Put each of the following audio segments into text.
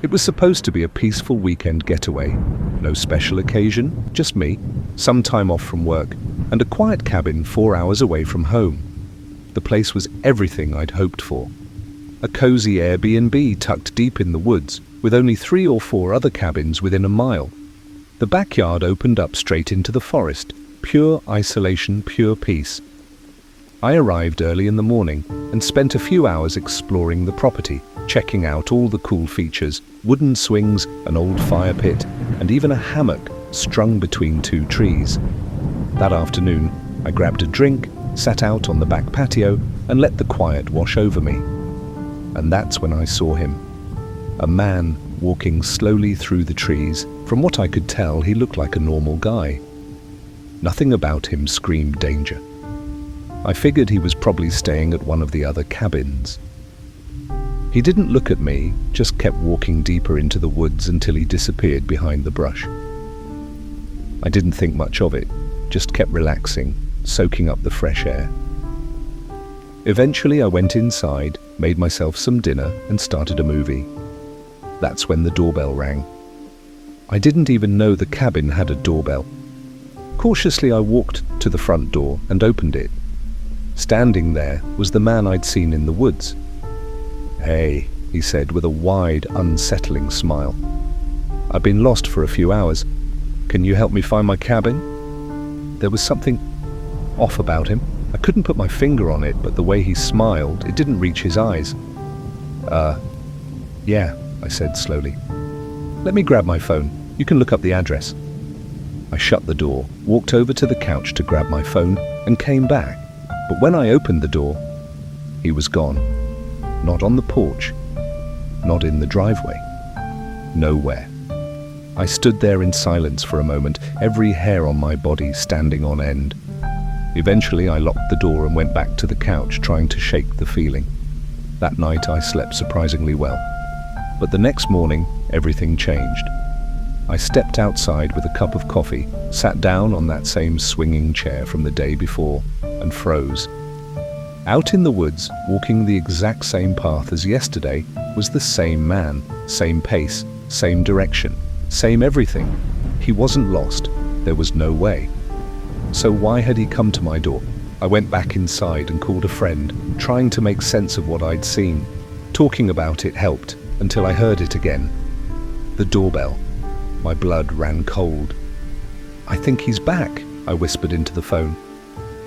It was supposed to be a peaceful weekend getaway. No special occasion, just me, some time off from work, and a quiet cabin 4 hours away from home. The place was everything I'd hoped for. A cozy Airbnb tucked deep in the woods, with only 3 or 4 other cabins within a mile. The backyard opened up straight into the forest. Pure isolation, pure peace. I arrived early in the morning and spent a few hours exploring the property, checking out all the cool features, wooden swings, an old fire pit, and even a hammock strung between 2 trees. That afternoon, I grabbed a drink, sat out on the back patio, and let the quiet wash over me. And that's when I saw him. A man walking slowly through the trees. From what I could tell, he looked like a normal guy. Nothing about him screamed danger. I figured he was probably staying at one of the other cabins. He didn't look at me, just kept walking deeper into the woods until he disappeared behind the brush. I didn't think much of it, just kept relaxing, soaking up the fresh air. Eventually I went inside, made myself some dinner, and started a movie. That's when the doorbell rang. I didn't even know the cabin had a doorbell. Cautiously I walked to the front door and opened it. Standing there was the man I'd seen in the woods. "Hey," he said with a wide, unsettling smile. "I've been lost for a few hours. Can you help me find my cabin?" There was something off about him. I couldn't put my finger on it, but the way he smiled, it didn't reach his eyes. Yeah, I said slowly. "Let me grab my phone. You can look up the address." I shut the door, walked over to the couch to grab my phone, and came back. But when I opened the door, he was gone. Not on the porch, not in the driveway, nowhere. I stood there in silence for a moment, every hair on my body standing on end. Eventually I locked the door and went back to the couch, trying to shake the feeling. That night I slept surprisingly well. But the next morning, everything changed. I stepped outside with a cup of coffee, sat down on that same swinging chair from the day before, and froze. Out in the woods, walking the exact same path as yesterday, was the same man, same pace, same direction, same everything. He wasn't lost. There was no way. So why had he come to my door? I went back inside and called a friend, trying to make sense of what I'd seen. Talking about it helped, until I heard it again. The doorbell. My blood ran cold. "I think he's back," I whispered into the phone.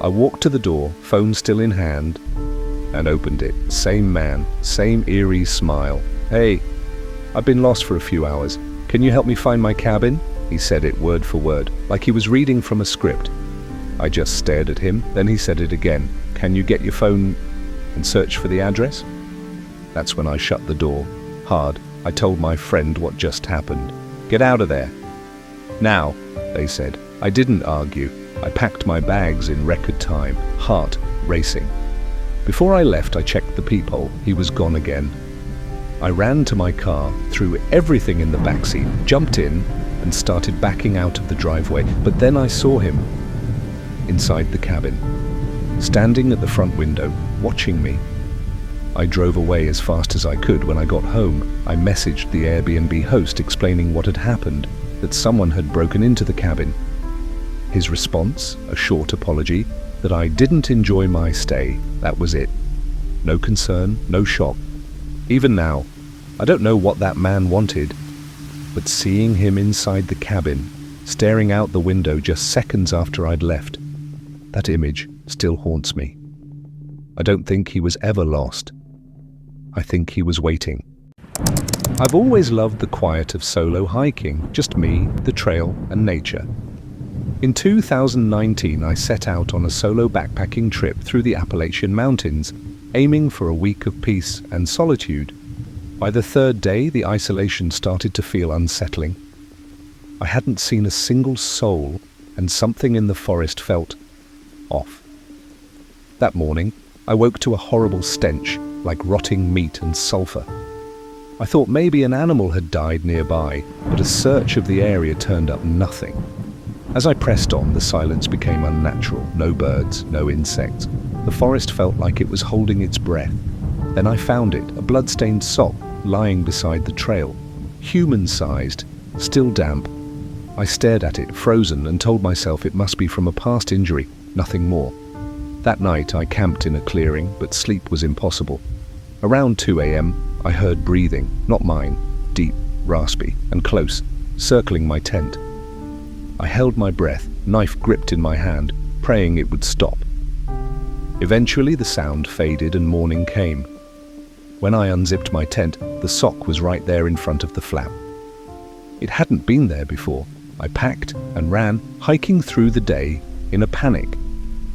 I walked to the door, phone still in hand, and opened it. Same man, same eerie smile. "Hey, I've been lost for a few hours. Can you help me find my cabin?" He said it word for word, like he was reading from a script. I just stared at him, then he said it again. "Can you get your phone and search for the address?" That's when I shut the door, hard. I told my friend what just happened. "Get out of there. Now," they said. I didn't argue. I packed my bags in record time, heart racing. Before I left, I checked the peephole. He was gone again. I ran to my car, threw everything in the backseat, jumped in, and started backing out of the driveway. But then I saw him inside the cabin, standing at the front window, watching me. I drove away as fast as I could. When I got home, I messaged the Airbnb host explaining what had happened, that someone had broken into the cabin. His response, a short apology, that I didn't enjoy my stay, that was it. No concern, no shock. Even now, I don't know what that man wanted, but seeing him inside the cabin, staring out the window just seconds after I'd left, that image still haunts me. I don't think he was ever lost. I think he was waiting. I've always loved the quiet of solo hiking, just me, the trail, and nature. In 2019, I set out on a solo backpacking trip through the Appalachian Mountains, aiming for a week of peace and solitude. By the 3rd day, the isolation started to feel unsettling. I hadn't seen a single soul, and something in the forest felt off. That morning, I woke to a horrible stench, like rotting meat and sulfur. I thought maybe an animal had died nearby, but a search of the area turned up nothing. As I pressed on, the silence became unnatural. No birds, no insects. The forest felt like it was holding its breath. Then I found it, a blood-stained sock lying beside the trail. human-sized, still damp. I stared at it, frozen, and told myself it must be from a past injury, nothing more. That night I camped in a clearing, but sleep was impossible. Around 2 a.m, I heard breathing, not mine, deep, raspy, and close, circling my tent. I held my breath, knife gripped in my hand, praying it would stop. Eventually the sound faded and morning came. When I unzipped my tent, the sock was right there in front of the flap. It hadn't been there before. I packed and ran, hiking through the day in a panic.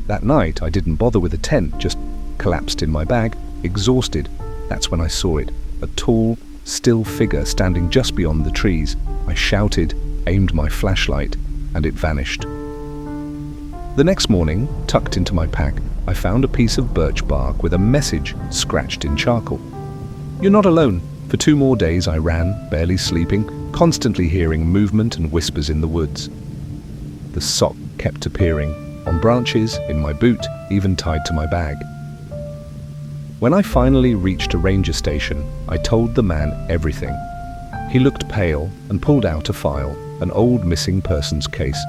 That night I didn't bother with a tent, just collapsed in my bag, exhausted. That's when I saw it, a tall, still figure standing just beyond the trees. I shouted, aimed my flashlight, and it vanished. The next morning, tucked into my pack, I found a piece of birch bark with a message scratched in charcoal. "You're not alone." For 2 more days I ran, barely sleeping, constantly hearing movement and whispers in the woods. The sock kept appearing, on branches, in my boot, even tied to my bag. When I finally reached a ranger station, I told the man everything. He looked pale and pulled out a file, an old missing persons case.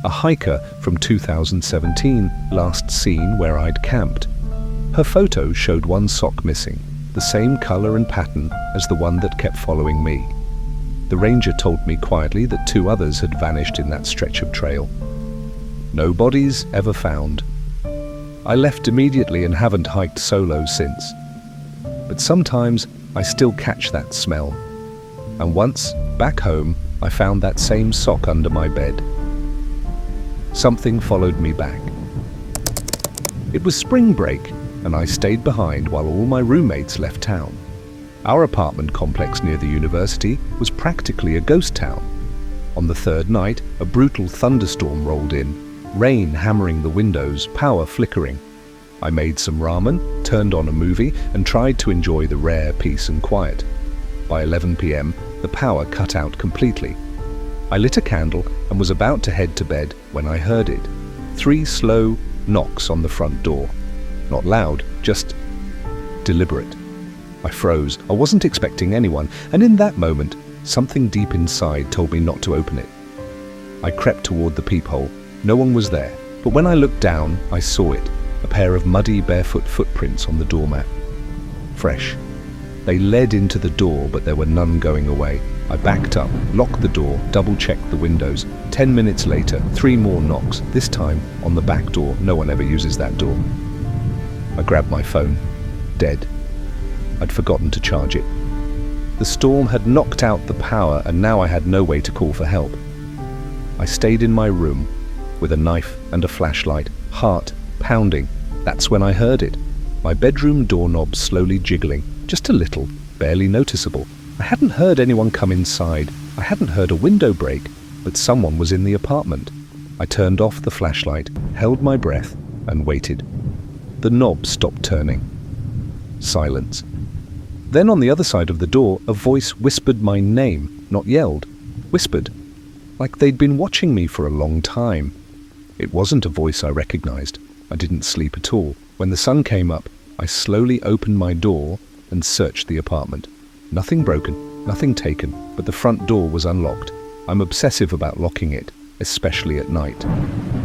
A hiker from 2017, last seen where I'd camped. Her photo showed one sock missing, the same color and pattern as the one that kept following me. The ranger told me quietly that 2 others had vanished in that stretch of trail. No bodies ever found. I left immediately and haven't hiked solo since. But sometimes I still catch that smell. And once, back home, I found that same sock under my bed. Something followed me back. It was spring break, and I stayed behind while all my roommates left town. Our apartment complex near the university was practically a ghost town. On the 3rd night, a brutal thunderstorm rolled in, rain hammering the windows, power flickering. I made some ramen, turned on a movie, and tried to enjoy the rare peace and quiet. By 11 p.m, the power cut out completely. I lit a candle and was about to head to bed when I heard it. 3 slow knocks on the front door. Not loud, just deliberate. I froze. I wasn't expecting anyone, and in that moment, something deep inside told me not to open it. I crept toward the peephole. No one was there, but when I looked down, I saw it, a pair of muddy, barefoot footprints on the doormat. Fresh. They led into the door, but there were none going away. I backed up, locked the door, double-checked the windows. 10 minutes later, 3 more knocks, this time on the back door. No one ever uses that door. I grabbed my phone. Dead. I'd forgotten to charge it. The storm had knocked out the power, and now I had no way to call for help. I stayed in my room with a knife and a flashlight, heart pounding. That's when I heard it. My bedroom doorknob slowly jiggling, just a little, barely noticeable. I hadn't heard anyone come inside. I hadn't heard a window break, but someone was in the apartment. I turned off the flashlight, held my breath, and waited. The knob stopped turning. Silence. Then on the other side of the door, a voice whispered my name, not yelled. Whispered, like they'd been watching me for a long time. It wasn't a voice I recognized. I didn't sleep at all. When the sun came up, I slowly opened my door and searched the apartment. Nothing broken, nothing taken, but the front door was unlocked. I'm obsessive about locking it, especially at night.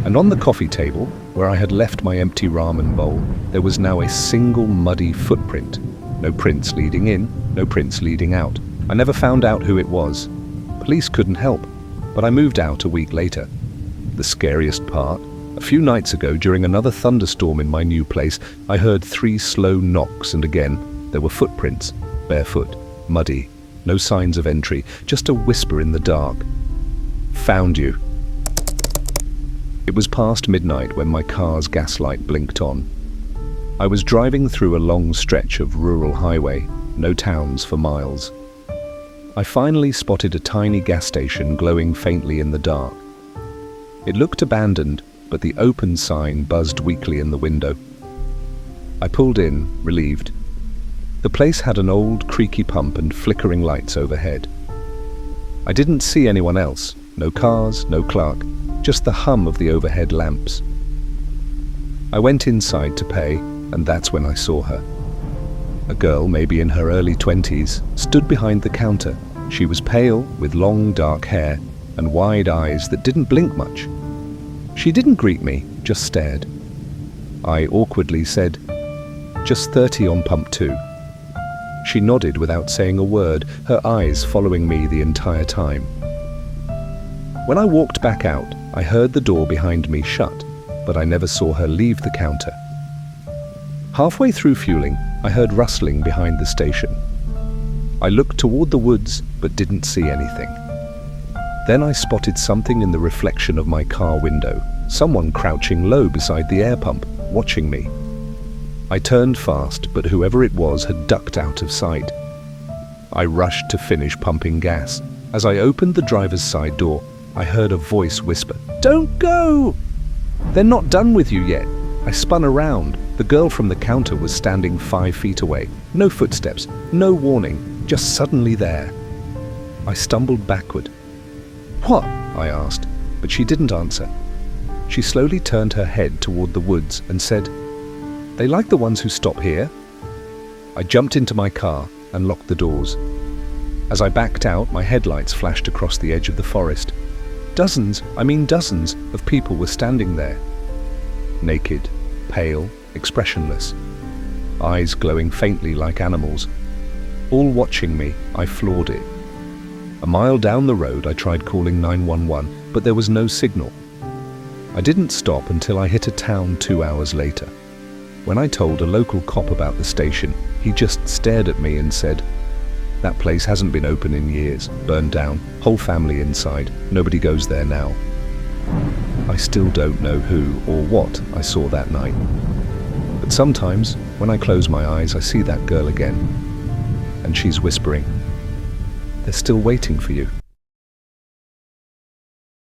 And on the coffee table, where I had left my empty ramen bowl, there was now a single muddy footprint. No prints leading in, no prints leading out. I never found out who it was. Police couldn't help, but I moved out a week later. The scariest part? A few nights ago, during another thunderstorm in my new place, I heard 3 slow knocks, and again, there were footprints, barefoot, muddy, no signs of entry, just a whisper in the dark. Found you. It was past midnight when my car's gaslight blinked on. I was driving through a long stretch of rural highway, no towns for miles. I finally spotted a tiny gas station glowing faintly in the dark. It looked abandoned, but the open sign buzzed weakly in the window. I pulled in, relieved. The place had an old, creaky pump and flickering lights overhead. I didn't see anyone else, no cars, no clerk, just the hum of the overhead lamps. I went inside to pay, and that's when I saw her. A girl, maybe in her early 20s, stood behind the counter. She was pale, with long dark hair and wide eyes that didn't blink much. She didn't greet me, just stared. I awkwardly said, "Just 30 on pump 2. She nodded without saying a word, her eyes following me the entire time. When I walked back out, I heard the door behind me shut, but I never saw her leave the counter. Halfway through fueling, I heard rustling behind the station. I looked toward the woods, but didn't see anything. Then I spotted something in the reflection of my car window, someone crouching low beside the air pump, watching me. I turned fast, but whoever it was had ducked out of sight. I rushed to finish pumping gas. As I opened the driver's side door, I heard a voice whisper, "Don't go! They're not done with you yet." I spun around. The girl from the counter was standing 5 feet away. No footsteps, no warning, just suddenly there. I stumbled backward. "What?" I asked, but she didn't answer. She slowly turned her head toward the woods and said, "They like the ones who stop here." I jumped into my car and locked the doors. As I backed out, my headlights flashed across the edge of the forest. Dozens of people were standing there. Naked, pale, expressionless, eyes glowing faintly like animals. All watching me, I floored it. A mile down the road, I tried calling 911, but there was no signal. I didn't stop until I hit a town 2 hours later. When I told a local cop about the station, he just stared at me and said, "That place hasn't been open in years, burned down, whole family inside, nobody goes there now." I still don't know who or what I saw that night. But sometimes, when I close my eyes, I see that girl again. And she's whispering, "They're still waiting for you."